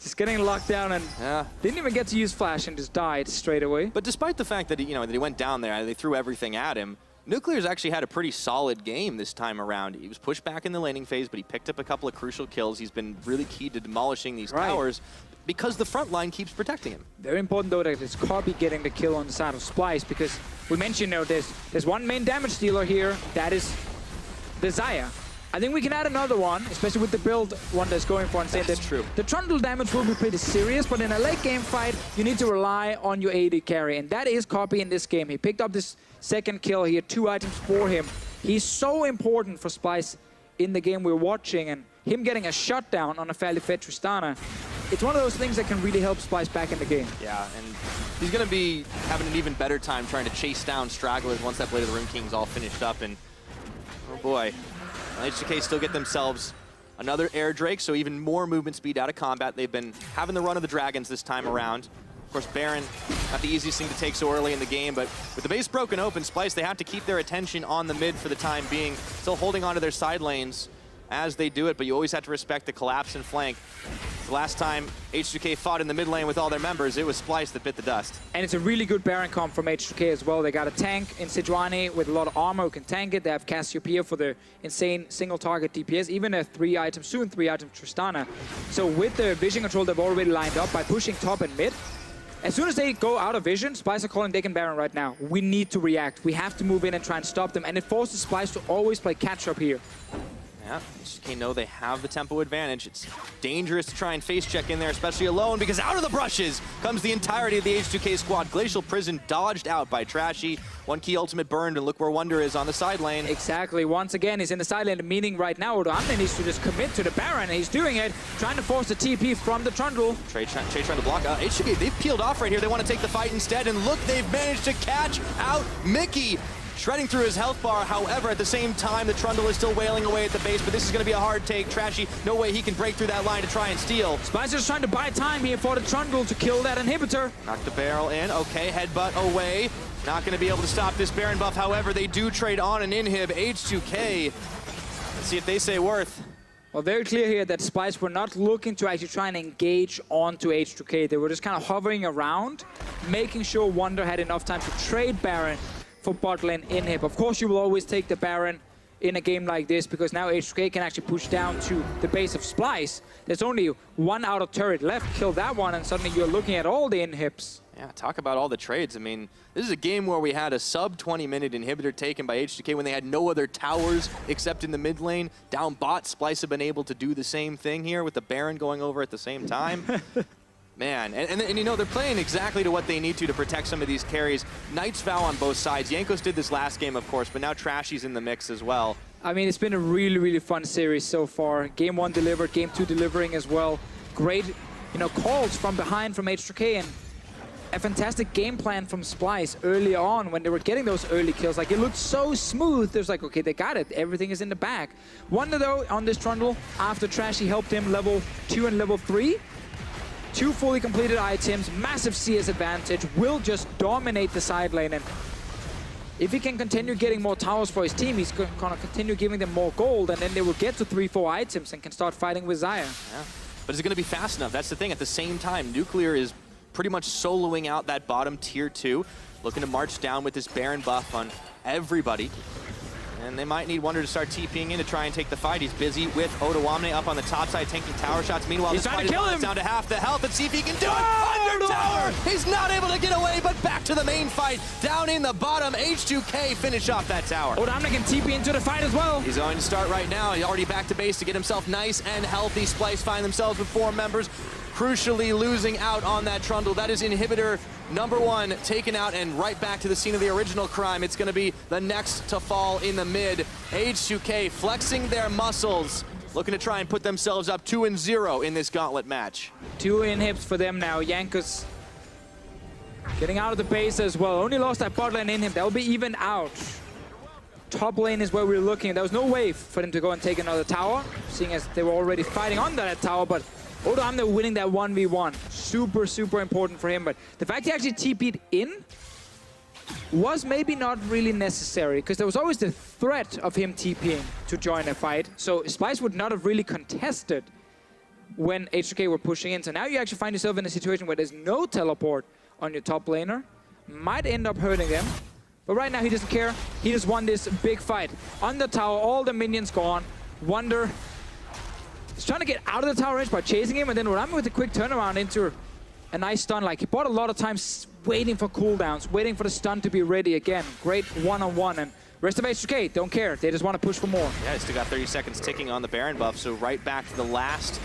Speaker 2: just getting locked down and didn't even get to use flash and just died straight away.
Speaker 1: But despite the fact that he, that he went down there and they threw everything at him, Nuclear's actually had a pretty solid game this time around. He was pushed back in the laning phase, but he picked up a couple of crucial kills. He's been really key to demolishing these towers because the front line keeps protecting him.
Speaker 2: Very important though that it's Kabi getting the kill on the side of Splyce, because we mentioned there's one main damage dealer here, that is the Xayah. I think we can add another one, especially with the build one that's going for. And saying that
Speaker 1: true.
Speaker 2: The Trundle damage will be pretty serious, but in a late game fight, you need to rely on your AD carry, and that is Kabi in this game. He picked up this second kill here, 2 items for him. He's so important for Splyce in the game we're watching, and him getting a shutdown on a fairly fed Tristana, it's one of those things that can really help Splyce back in the game.
Speaker 1: Yeah, and he's going to be having an even better time trying to chase down stragglers once that Blade of the Ruin King's all finished up, and oh boy. H2K still get themselves another Air Drake, so even more movement speed out of combat. They've been having the run of the dragons this time around. Of course, Baron, not the easiest thing to take so early in the game, but with the base broken open, Splyce, they have to keep their attention on the mid for the time being, still holding onto their side lanes as they do it, but you always have to respect the collapse and flank. The last time H2K fought in the mid lane with all their members, it was Splyce that bit the dust.
Speaker 2: And it's a really good Baron comp from H2K as well. They got a tank in Sejuani with a lot of armor who can tank it. They have Cassiopeia for their insane single target DPS, even a 3-item, soon 3-item Tristana. So with the vision control they've already lined up by pushing top and mid, as soon as they go out of vision, Splyce are calling Dick Baron right now. We need to react. We have to move in and try and stop them. And it forces Splyce to always play catch-up here.
Speaker 1: Yeah, H2K know they have the tempo advantage. It's dangerous to try and face check in there, especially alone, because out of the brushes comes the entirety of the H2K squad. Glacial Prison dodged out by Trashy. One key ultimate burned, and look where Wonder is on the side lane.
Speaker 2: Exactly. Once again, he's in the side lane, meaning right now Odoamne needs to just commit to the Baron, and he's doing it, trying to force the TP from the Trundle.
Speaker 1: Trey trying to block. H2K, they've peeled off right here. They want to take the fight instead, and look, they've managed to catch out Mickey. Shredding through his health bar, however, at the same time, the Trundle is still wailing away at the base, but this is going to be a hard take. Trashy, no way he can break through that line to try and steal.
Speaker 2: Splyce is trying to buy time here for the Trundle to kill that inhibitor.
Speaker 1: Knock the barrel in. Okay, headbutt away. Not going to be able to stop this Baron buff. However, they do trade on an inhib. H2K. Let's see if they say worth.
Speaker 2: Well, very clear here that Splyce were not looking to actually try and engage onto H2K. They were just kind of hovering around, making sure Wonder had enough time to trade Baron for bot lane inhib. Of course, you will always take the Baron in a game like this because now H2K can actually push down to the base of Splyce. There's only one outer turret left. Kill that one, and suddenly you're looking at all the inhibs.
Speaker 1: Yeah, talk about all the trades. I mean, this is a game where we had a sub 20-minute inhibitor taken by H2K when they had no other towers except in the mid lane. Down bot, Splyce have been able to do the same thing here with the Baron going over at the same time. Man, and you know, they're playing exactly to what they need to protect some of these carries. Knight's Vow on both sides. Jankos did this last game, of course, but now Trashy's in the mix as well.
Speaker 2: I mean, it's been a really, really fun series so far. Game 1 delivered, Game 2 delivering as well. Great, you know, calls from behind from H2K and a fantastic game plan from Splyce early on when they were getting those early kills. Like, it looked so smooth. There's like, okay, they got it. Everything is in the bag. Wonder, though, on this Trundle, after Trashy helped him level 2 and level 3, 2 fully completed items, massive CS advantage, will just dominate the side lane. And if he can continue getting more towers for his team, he's going to continue giving them more gold, and then they will get to 3-4 items and can start fighting with Xayah.
Speaker 1: Yeah. But is it going to be fast enough? That's the thing. At the same time, Nuclear is pretty much soloing out that bottom tier 2, looking to march down with this Baron buff on everybody. And they might need Wonder to start TPing in to try and take the fight. He's busy with Odoamne up on the top side, tanking tower shots. Meanwhile,
Speaker 2: he's trying to kill him.
Speaker 1: Down to half the health. Let's see if he can do it. Under tower. He's not able to get away, but back to the main fight. Down in the bottom, H2K finish off that tower.
Speaker 2: Odoamne can TP into the fight as well.
Speaker 1: He's going to start right now. He's already back to base to get himself nice and healthy. Splyce find themselves with 4 members. Crucially losing out on that Trundle. That is inhibitor number 1 taken out and right back to the scene of the original crime. It's going to be the next to fall in the mid. H2K flexing their muscles, looking to try and put themselves up 2-0 in this gauntlet match.
Speaker 2: 2 inhibs for them now. Jankos getting out of the base as well. Only lost that bot lane inhib. That will be even out. Top lane is where we're looking. There was no way for them to go and take another tower, seeing as they were already fighting under that tower, but Odoamne winning that 1v1. Super, super important for him. But the fact he actually TP'd in was maybe not really necessary, because there was always the threat of him TPing to join a fight. So Splyce would not have really contested when H2K were pushing in. So now you actually find yourself in a situation where there's no teleport on your top laner. Might end up hurting them. But right now he doesn't care. He just won this big fight. On the tower, all the minions gone. Wonder he's trying to get out of the tower range by chasing him, and then Odoamne with a quick turnaround into a nice stun. Like, he bought a lot of time waiting for cooldowns, waiting for the stun to be ready again. Great one-on-one, and rest of H2K don't care. They just want to push for more.
Speaker 1: Yeah, still got 30 seconds ticking on the Baron buff, so right back to the last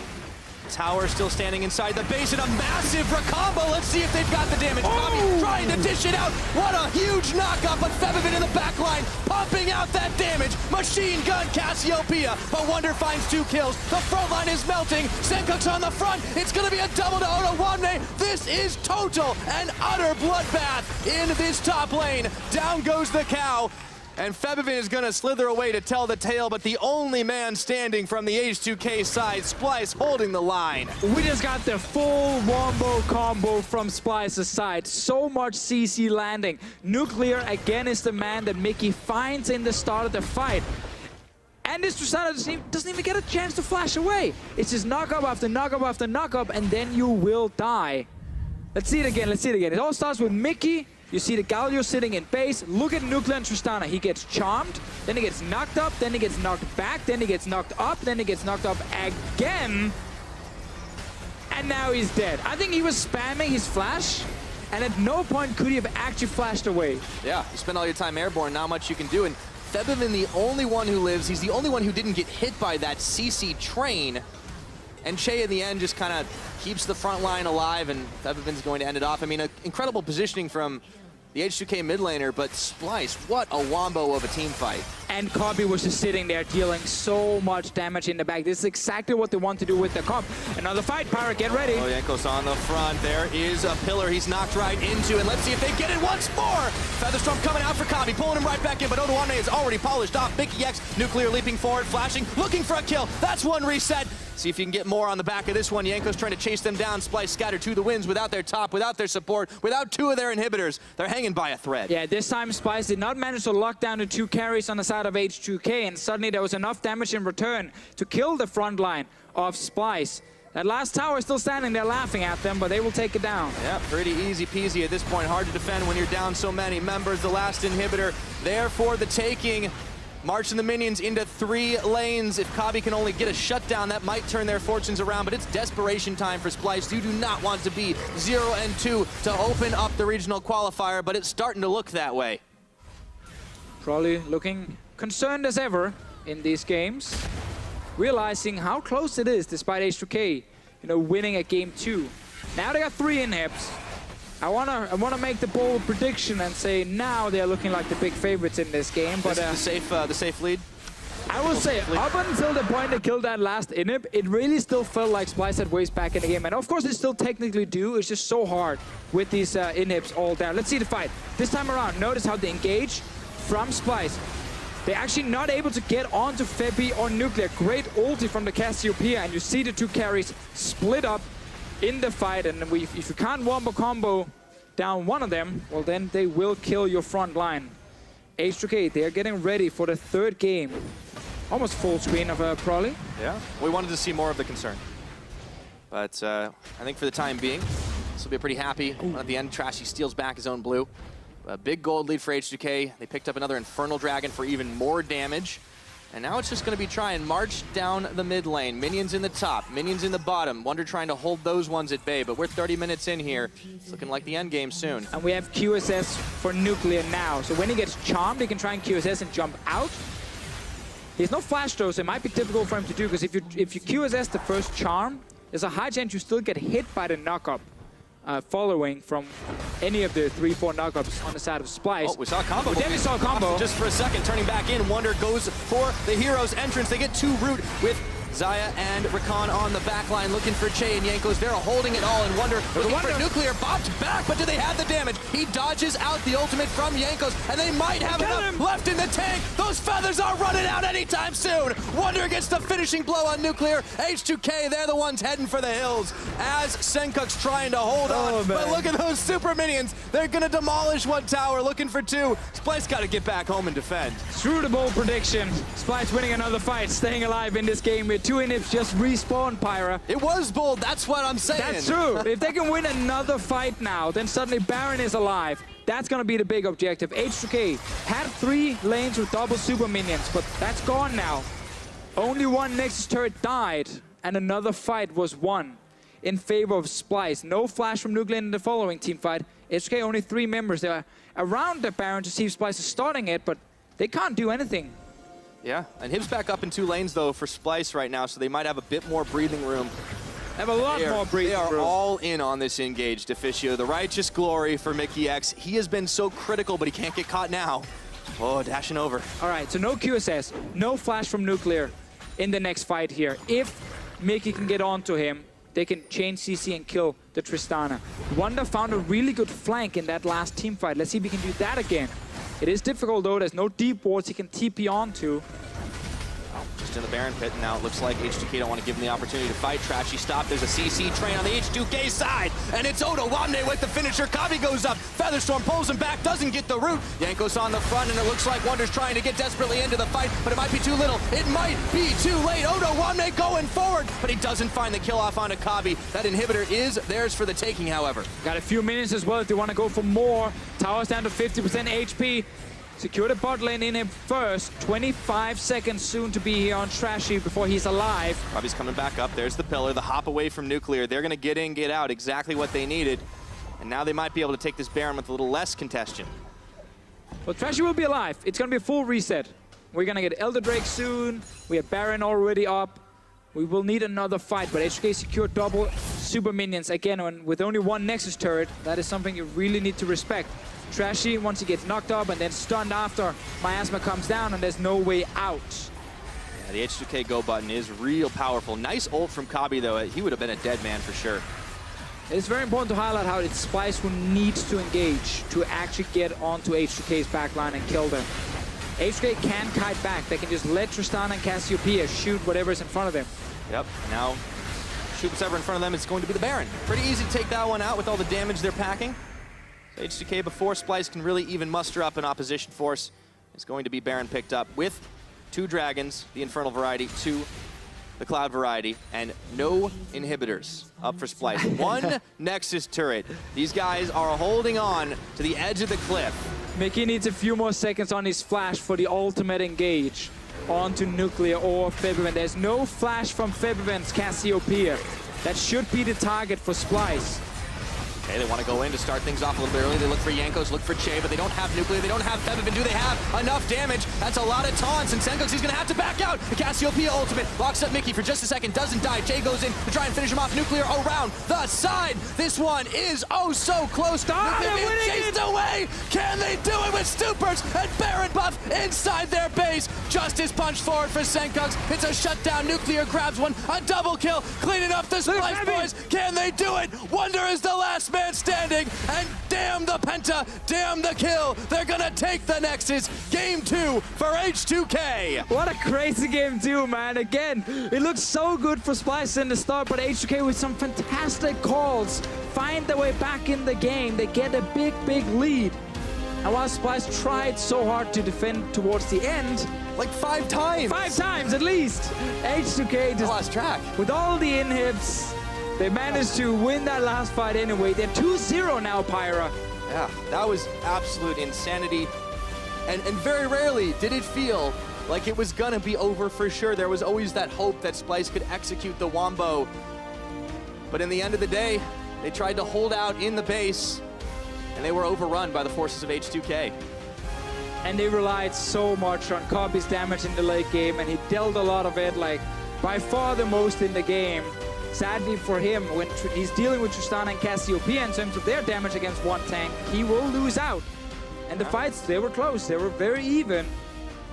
Speaker 1: tower, still standing inside the base, and a massive recombo. Let's see if they've got the damage. Bobby trying to dish it out. What a huge knockup, but Febvin in the back line, pumping out that damage. Machine gun Cassiopeia, but Wonder finds 2 kills. The front line is melting. Senkuk's on the front. It's going to be a double to Odoamne. This is total and utter bloodbath in this top lane. Down goes the cow. And Febvin is going to slither away to tell the tale, but the only man standing from the H2K side, Splyce holding the line.
Speaker 2: We just got the full wombo combo from Splyce's side. So much CC landing. Nuclear again is the man that Mickey finds in the start of the fight. And this Tristana doesn't even get a chance to flash away. It's just knock up after knock up after knock up, and then you will die. Let's see it again, let's see it again. It all starts with Mickey. You see the Galio sitting in base. Look at Nuclear and Tristana. He gets charmed, then he gets knocked up, then he gets knocked back, then he gets knocked up, then he gets knocked up again. And now he's dead. I think he was spamming his flash, and at no point could he have actually flashed away.
Speaker 1: Yeah, you spend all your time airborne, not much you can do. And Febivin, the only one who lives, he's the only one who didn't get hit by that CC train. And Che in the end just kind of keeps the front line alive, and Febivin's going to end it off. I mean, incredible positioning from the H2K mid laner, but Splyce, what a wombo of a team fight.
Speaker 2: And Kobe was just sitting there dealing so much damage in the back. This is exactly what they want to do with the comp. Another fight, Pyra, get ready.
Speaker 1: Oh, Jankos on the front. There is a pillar he's knocked right into, and let's see if they get it once more. Featherstorm coming out for Kobe, pulling him right back in, but Odoane is already polished off. Mickey X, Nuclear leaping forward, flashing, looking for a kill. That's one reset. See if you can get more on the back of this one. Jankos trying to chase them down. Splyce scattered to the winds without their top, without their support, without two of their inhibitors. They're hanging by a thread.
Speaker 2: Yeah, this time Splyce did not manage to lock down the 2 carries on the side of H2K, and suddenly there was enough damage in return to kill the front line of Splyce. That last tower is still standing there laughing at them, but they will take it down.
Speaker 1: Yeah, pretty easy peasy at this point. Hard to defend when you're down so many members. The last inhibitor there for the taking. Marching the minions into 3 lanes. If Kabi can only get a shutdown, that might turn their fortunes around, but it's desperation time for Splyce. You do not want to be 0 and 2 to open up the regional qualifier, but it's starting to look that way.
Speaker 2: Probably looking concerned as ever in these games, realizing how close it is despite H2K, winning a game 2. Now they got 3 inhibs. I wanna make the bold prediction and say now they're looking like the big favorites in this game. But
Speaker 1: the safe lead.
Speaker 2: I will say, up until the point they killed that last inhib, it really still felt like Splyce had ways back in the game. And of course they still technically do. It's just so hard with these inhibs all down. Let's see the fight. This time around, notice how they engage from Splyce. They're actually not able to get onto Febi or Nuclear. Great ulti from the Cassiopeia, and you see the 2 carries split up in the fight, and if you can't wombo combo down one of them, well then they will kill your front line. H2K, they're getting ready for the 3rd game. Almost full screen of Prolly.
Speaker 1: Yeah, we wanted to see more of the concern. But I think for the time being, this will be pretty happy. At the end, Trashy steals back his own blue. A big gold lead for H2K. They picked up another Infernal Dragon for even more damage. And now it's just going to be try and march down the mid lane. Minions in the top, minions in the bottom. Wonder trying to hold those ones at bay, but we're 30 minutes in here. It's looking like the end game soon.
Speaker 2: And we have QSS for Nuclear now. So when he gets charmed, he can try and QSS and jump out. He has no flash though, so it might be difficult for him to do, because if you QSS the first charm, there's a high chance you still get hit by the knockup. Following from any of the 3-4 knockups on the side of Splyce.
Speaker 1: Oh, we saw a combo.
Speaker 2: Then we saw a combo.
Speaker 1: Just for a second, turning back in. Wonder goes for the hero's entrance. They get 2 root with Zaya and Rakan on the back line looking for Che and Jankos. They're holding it all, and Wonder looking for Nuclear. Bopped back, but do they have the damage? He dodges out the ultimate from Jankos, and they might have enough left in the tank. Those feathers are running out anytime soon. Wonder gets the finishing blow on Nuclear. H2K, they're the ones heading for the hills as Senkuk's trying to hold on. But look at those super minions. They're going to demolish one tower, looking for 2. Splyce got to get back home and defend.
Speaker 2: True to bold prediction. Splyce winning another fight, staying alive in this game with 2 inhibs just respawn, Pyra.
Speaker 1: It was bold, that's what I'm saying.
Speaker 2: That's true. If they can win another fight now, then suddenly Baron is alive. That's going to be the big objective. H2K had 3 lanes with double super minions, but that's gone now. Only 1 Nexus turret died, and another fight was won in favor of Splyce. No flash from Nuclear in the following team fight. H2K only 3 members. They're around the Baron to see if Splyce is starting it, but they can't do anything.
Speaker 1: Yeah, and Hib's back up in 2 lanes, though, for Splyce right now, so they might have a bit more breathing room.
Speaker 2: They have a lot more breathing room.
Speaker 1: They are all in on this engaged Officio. The righteous glory for Mickey X. He has been so critical, but he can't get caught now. Oh, dashing over.
Speaker 2: All right, so no QSS, no flash from Nuclear in the next fight here. If Mickey can get onto him, they can change CC and kill the Tristana. Wonder found a really good flank in that last team fight. Let's see if we can do that again. It is difficult though, there's no deep wards he can TP onto.
Speaker 1: Just in the Baron pit, and now it looks like H2K don't want to give him the opportunity to fight. Trashy stop. There's a CC train on the H2K side, and it's Odo Wamne with the finisher. Kabi goes up. Featherstorm pulls him back, doesn't get the root. Jankos on the front, and it looks like Wonder's trying to get desperately into the fight, but it might be too little. It might be too late. Odo Wamne going forward, but he doesn't find the kill off onto Kabi. That inhibitor is theirs for the taking, however.
Speaker 2: Got a few minutes as well if they want to go for more. Towers down to 50% HP. Secure the bot lane in him first. 25 seconds soon to be here on Trashy before he's alive.
Speaker 1: Kabi's coming back up. There's the pillar, the hop away from Nuclear. They're going to get in, get out, exactly what they needed. And now they might be able to take this Baron with a little less congestion.
Speaker 2: Well, Trashy will be alive. It's going to be a full reset. We're going to get Elder Drake soon. We have Baron already up. We will need another fight, but H2K secured double super minions. Again, with only one Nexus turret, that is something you really need to respect. Trashy, once he gets knocked up and then stunned after, Miasma comes down and there's no way out.
Speaker 1: Yeah, the H2K go button is real powerful. Nice ult from Kabi, though. He would have been a dead man for sure.
Speaker 2: It's very important to highlight how it's Splyce who needs to engage to actually get onto H2K's backline and kill them. H2K can kite back. They can just let Tristana and Cassiopeia shoot whatever's in front of them.
Speaker 1: Yep, now shoot whatever in front of them. It's going to be the Baron. Pretty easy to take that one out with all the damage they're packing. So H2K, before Splyce can really even muster up an opposition force, is going to be Baron picked up with 2 dragons, the Infernal variety, 2 the Cloud variety, and no inhibitors up for Splyce. 1 Nexus turret. These guys are holding on to the edge of the cliff.
Speaker 2: Mickey needs a few more seconds on his flash for the ultimate engage onto Nuclear or Febiven. There's no flash from Febiven's Cassiopeia. That should be the target for Splyce.
Speaker 1: Okay, they want to go in to start things off a little bit early. They look for Jankos, look for Che, but they don't have Nuclear, they don't have Febiven. Do they have enough damage? That's a lot of taunts, and Senkox, he's going to have to back out. The Cassiopeia ultimate locks up Mickey for just a second, doesn't die. Che goes in to try and finish him off. Nuclear around the side. This one is oh so close. Nuclear being chased away. Can they do it with Stupers and Baron buff inside their base? Justice punch forward for Senkox. It's a shutdown. Nuclear grabs one, a double kill, cleaning up the Splyce boys. Can they do it? Wonder is the last man standing, and damn the Penta, damn the kill. They're gonna take the Nexus. Game 2 for H2K.
Speaker 2: What a crazy game 2, man. Again, it looks so good for Splyce in the start, but H2K with some fantastic calls find their way back in the game. They get a big, big lead. And while Splyce tried so hard to defend towards the end,
Speaker 1: like 5 times.
Speaker 2: 5 times at least. H2K just
Speaker 1: lost track.
Speaker 2: With all the inhibs, they managed to win that last fight anyway. They're 2-0 now, Pyra.
Speaker 1: Yeah, that was absolute insanity. And very rarely did it feel like it was gonna be over for sure. There was always that hope that Splyce could execute the Wombo. But in the end of the day, they tried to hold out in the base, and they were overrun by the forces of H2K.
Speaker 2: And they relied so much on Kabi's damage in the late game, and he dealt a lot of it, like by far the most in the game. Sadly for him, when he's dealing with Tristana and Cassiopeia in terms of their damage against one tank, he will lose out. And the fights, they were close, they were very even.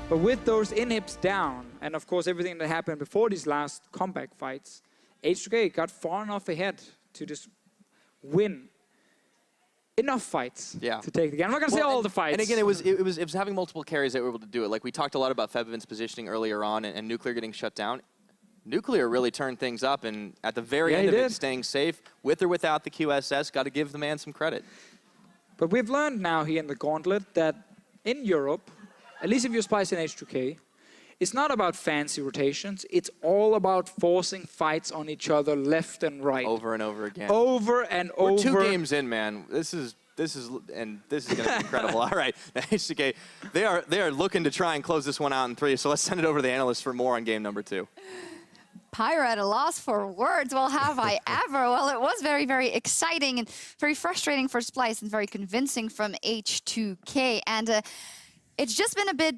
Speaker 2: But with those inhibs down, and of course everything that happened before these last comeback fights, H2K got far enough ahead to just win enough fights to take the game. I'm not going to say all the fights.
Speaker 1: And again, it was having multiple carries that were able to do it. Like we talked a lot about Febiven's positioning earlier on and Nuclear getting shut down. Nuclear really turned things up, and at the very end of it, staying safe, with or without the QSS, got to give the man some credit.
Speaker 2: But we've learned now here in the Gauntlet that in Europe, at least if you're Splyce in H2K, it's not about fancy rotations. It's all about forcing fights on each other left and right.
Speaker 1: Over and over again.
Speaker 2: Over and over.
Speaker 1: We're 2 games in, man. This is going to be incredible. All right, H2K, they are looking to try and close this one out in 3. So let's send it over to the analysts for more on game number 2.
Speaker 3: Pyra at a loss for words. Well, have I ever? Well, it was very, very exciting and very frustrating for Splyce and very convincing from H2K. And it's just been a bit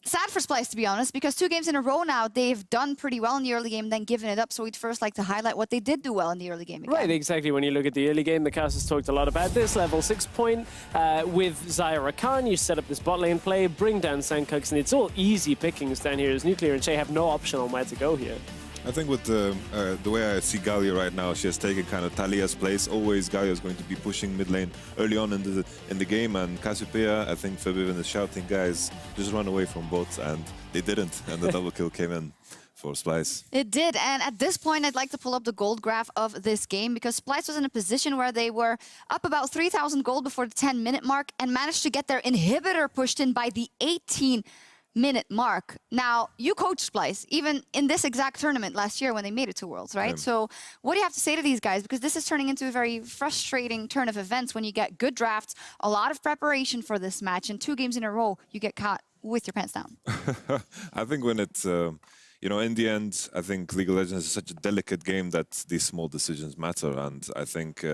Speaker 3: sad for Splyce, to be honest, because 2 games in a row now, they've done pretty well in the early game, then given it up. So we'd first like to highlight what they did do well in the early game again.
Speaker 4: Right, exactly. When you look at the early game, the cast has talked a lot about this. Level 6 point with Zyra Khan. You set up this bot lane play, bring down Senkox, and it's all easy pickings down here as Nuclear and Che have no option on where to go here.
Speaker 5: I think with the way I see Galio right now, she has taken kind of Talia's place. Always Galio is going to be pushing mid lane early on in the game, and Cassiopeia, I think Febiven is shouting, guys, just run away from bots, and they didn't, and the double kill came in for Splyce.
Speaker 3: It did, and at this point, I'd like to pull up the gold graph of this game because Splyce was in a position where they were up about 3,000 gold before the 10-minute mark and managed to get their inhibitor pushed in by the 18-minute mark. Now, you coached Splyce, even in this exact tournament last year when they made it to Worlds, right? So what do you have to say to these guys? Because this is turning into a very frustrating turn of events when you get good drafts, a lot of preparation for this match, and 2 games in a row, you get caught with your pants down.
Speaker 5: I think when it's, you know, in the end, I think League of Legends is such a delicate game that these small decisions matter. And I think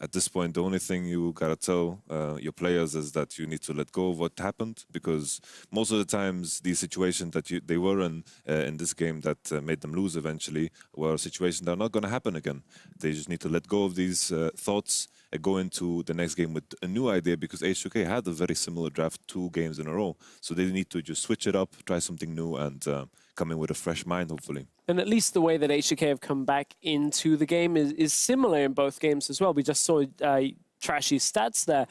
Speaker 5: at this point, the only thing you gotta tell your players is that you need to let go of what happened, because most of the times these situations that they were in this game that made them lose eventually were situations that are not gonna happen again. They just need to let go of these thoughts and go into the next game with a new idea, because H2K had a very similar draft 2 games in a row. So they need to just switch it up, try something new, and come in with a fresh mind, hopefully.
Speaker 4: And at least the way that H2K have come back into the game is similar in both games as well. We just saw Trashy stats there.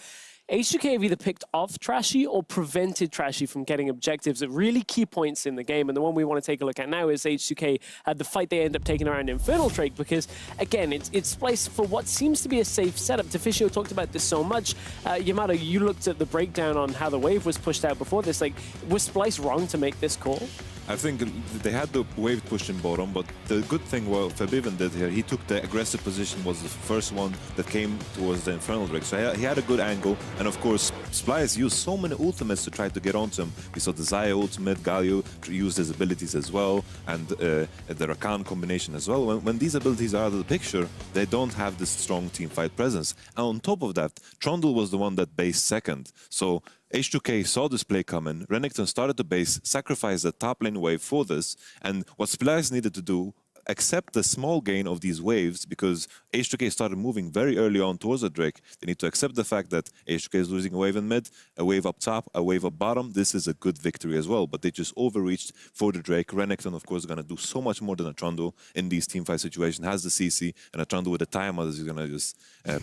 Speaker 4: H2K have either picked off Trashy or prevented Trashy from getting objectives at really key points in the game. And the one we want to take a look at now is H2K at the fight they end up taking around Infernal Drake, because, again, it's Splyce for what seems to be a safe setup. Deficio talked about this so much. Yamato, you looked at the breakdown on how the wave was pushed out before this. Like, was Splyce wrong to make this call?
Speaker 5: I think they had the wave pushed in bottom, but the good thing what Fabiven did here, he took the aggressive position, was the first one that came towards the Infernal Drake. So he had a good angle, and of course, Splyce used so many ultimates to try to get onto him. We saw the Xayah ultimate, Galio used his abilities as well, and the Rakan combination as well. When these abilities are out of the picture, they don't have this strong teamfight presence. And on top of that, Trundle was the one that based second. So H2K saw this play coming, Renekton started to base, sacrificed the top lane wave for this, and what Splyce needed to do, accept the small gain of these waves, because H2K started moving very early on towards the Drake. They need to accept the fact that H2K is losing a wave in mid, a wave up top, a wave up bottom. This is a good victory as well, but they just overreached for the Drake. Renekton, of course, is going to do so much more than a Trundle in these teamfight situations. Has the CC, and a Trundle with a timer is going to just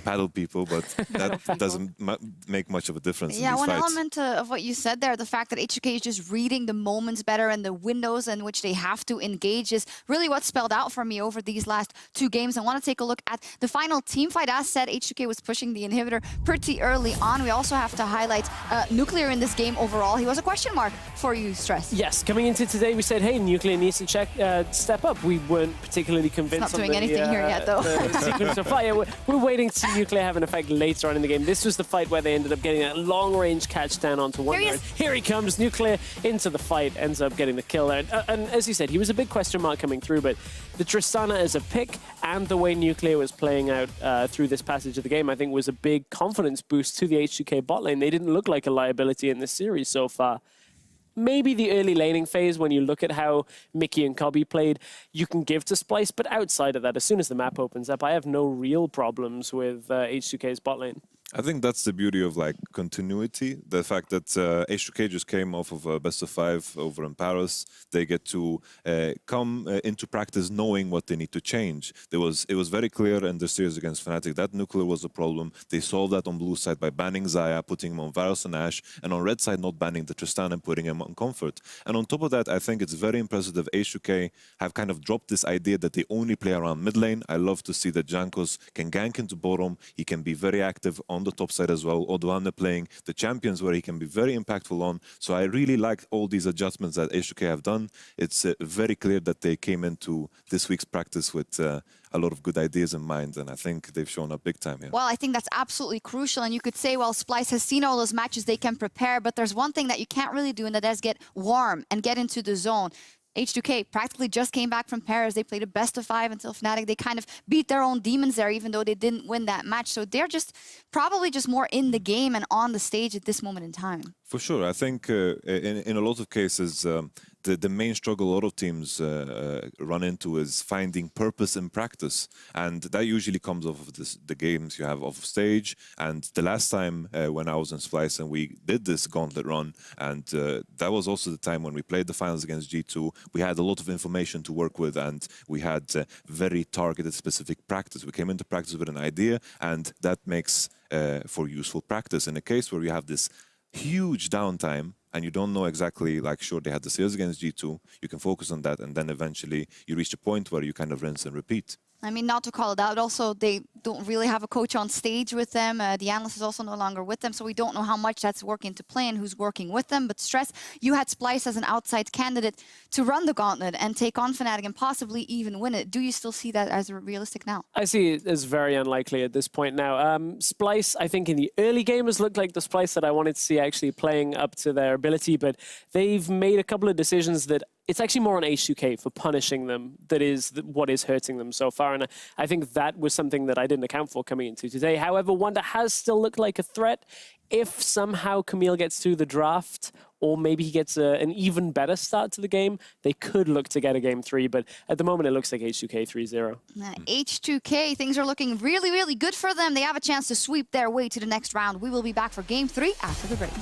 Speaker 5: paddle people, but that doesn't make much of a difference in these
Speaker 3: one
Speaker 5: fights.
Speaker 3: element of what you said there, the fact that H2K is just reading the moments better and the windows in which they have to engage is really what spelled out for me over these last 2 games. I want to take a look at the final team fight. As said, H2K was pushing the inhibitor pretty early on. We also have to highlight Nuclear in this game overall. He was a question mark for you, Stress.
Speaker 4: Yes, coming into today, we said, hey, Nuclear needs to step up. We weren't particularly convinced.
Speaker 3: Not doing anything here yet, though.
Speaker 4: The sequence of fire. We're waiting to see Nuclear have an effect later on in the game. This was the fight where they ended up getting that long-range catch down onto one guard. Here he comes, Nuclear into the fight, ends up getting the kill there. And as you said, he was a big question mark coming through, but the Tristana as a pick and the way Nuclear was playing out through this passage of the game, I think was a big confidence boost to the H2K bot lane. They didn't look like a liability in this series so far. Maybe the early laning phase, when you look at how Mickey and Cobby played, you can give to Splyce, but outside of that, as soon as the map opens up, I have no real problems with H2K's bot lane.
Speaker 5: I think that's the beauty of like continuity. The fact that H2K just came off of a best of 5 over in Paris. They get to come into practice knowing what they need to change. It was very clear in the series against Fnatic that Nuclear was the problem. They solved that on blue side by banning Xayah, putting him on Varus and Ashe, and on red side not banning the Tristan and putting him on Comfort. And on top of that, I think it's very impressive that H2K have kind of dropped this idea that they only play around mid lane. I love to see that Jankos can gank into bottom. He can be very active on the top side as well. Odoamne playing the champions where he can be very impactful on. So I really like all these adjustments that H2K have done. It's very clear that they came into this week's practice with a lot of good ideas in mind, and I think they've shown up big time here.
Speaker 3: Well, I think that's absolutely crucial, and you could say, well, Splyce has seen all those matches, they can prepare, but there's one thing that you can't really do, and that is get warm and get into the zone. H2K practically just came back from Paris. They played a best of 5 until Fnatic. They kind of beat their own demons there, even though they didn't win that match. So they're just probably just more in the game and on the stage at this moment in time.
Speaker 5: For sure. I think in a lot of cases, the main struggle a lot of teams run into is finding purpose in practice. And that usually comes off of the games you have off stage. And the last time when I was in Splyce and we did this gauntlet run, and that was also the time when we played the finals against G2, we had a lot of information to work with, and we had very targeted, specific practice. We came into practice with an idea, and that makes for useful practice. In a case where you have this huge downtime, and you don't know exactly, like, sure, they had the sales against G2, you can focus on that, and then eventually you reach a point where you kind of rinse and repeat.
Speaker 3: I mean, not to call it out, also, they don't really have a coach on stage with them. The analyst is also no longer with them, so we don't know how much that's working to play and who's working with them. But Stress, you had Splyce as an outside candidate to run the gauntlet and take on Fnatic and possibly even win it. Do you still see that as realistic now?
Speaker 4: I see it as very unlikely at this point now. Splyce, I think in the early game has looked like the Splyce that I wanted to see actually playing up to their ability, but they've made a couple of decisions that it's actually more on H2K for punishing them that is what is hurting them so far. And I think that was something that I didn't account for coming into today. However, Wonder has still looked like a threat. If somehow Camille gets through the draft, or maybe he gets an even better start to the game, they could look to get a game 3. But at the moment, it looks like H2K 3-0.
Speaker 3: H2K, things are looking really, really good for them. They have a chance to sweep their way to the next round. We will be back for game 3 after the break.